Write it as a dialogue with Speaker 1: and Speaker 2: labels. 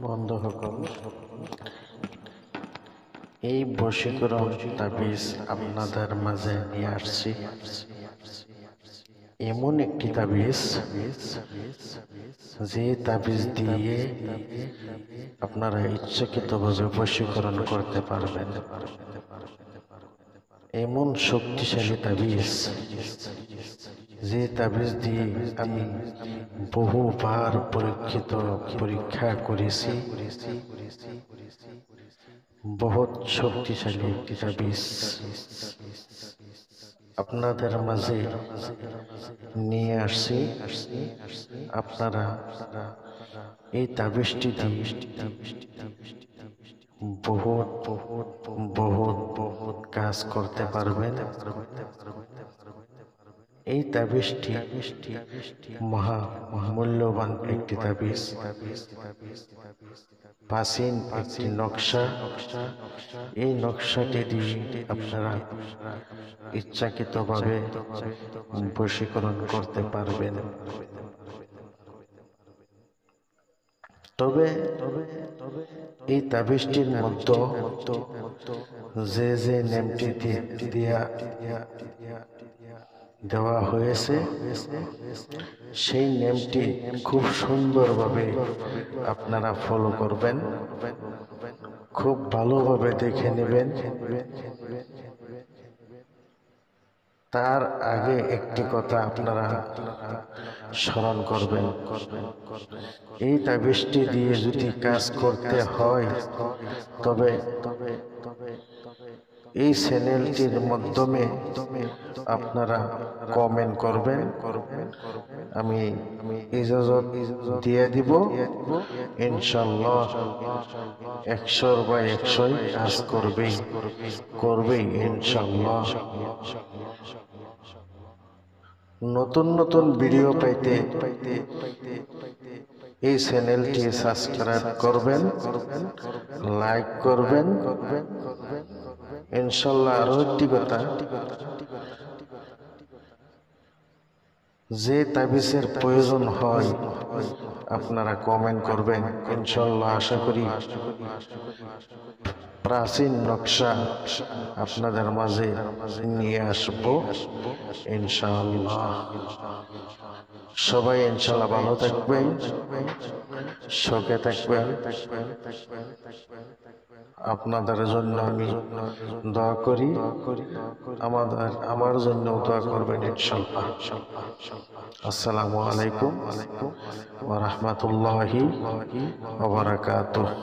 Speaker 1: বন্ধুসকল, এই বশীকরণ তাবিজ আপনাদের মাঝে নিয়ে আসছি। এমন একটি তাবিজ, যে তাবিজ দিয়ে আপনারা ইচ্ছাকৃতভাবে বশীকরণ করতে পারবেন। এমন শক্তিশালী তাবিজ, যে তাবিজ দিয়ে আমি বহুবার পরীক্ষা করেছি। বহুত শক্তিশালী একটি তাবিজ আপনাদের মাঝে নিয়ে আসছি। আপনারা এই তাবিজটি দিয়ে বহুত বহুত বহুত কাজ করতে পারবেন। এই তাবিজটি মূল্যবান একটি তাবিজ, প্রাচীন একটি নকশা। এই নকশাটি দিয়ে আপনারা ইচ্ছাকৃতভাবে বশীকরণ করতে পারবেন। তবে এই তাবিজটির মধ্যে যে নেমটি দেওয়া হয়েছে, সেই নেমটি খুব সুন্দরভাবে আপনারা ফলো করবেন, খুব ভালোভাবে দেখে নেবেন। তার আগে একটি কথা আপনারা স্মরণ করবেন, এই তাবিজটি দিয়ে যদি কাজ করতে হয় তবে এই চ্যানেলটির মাধ্যমে আপনারা কমেন্ট করবেন, আমি ইজাজত দিয়ে দিব। ইনশাআল্লাহ 100/100 কাজ করবেই ইনশাআল্লাহ। নতুন নতুন ভিডিও পাইতে এই চ্যানেলটি সাবস্ক্রাইব করবেন, লাইক করবেন ইনশাআল্লাহ। আরো একটি কথা, যে তাবিজের প্রয়োজন হয় আপনারা কমেন্ট করবেন ইনশাআল্লাহ। আশা করি প্রাচীন নকশা আপনাদের মাঝে নিয়ে আসব ইনশাআল্লাহ। সবাই ইনশাআল্লাহ ভালো থাকবেন, সুখে থাকবেন। আপনাদের জন্য আমি দোয়া করি, আমার জন্য দোয়া করবেন ইনশাআল্লাহ। আসসালামু আলাইকুম ওয়া রাহমাতুল্লাহি ওয়া বারাকাতুহু।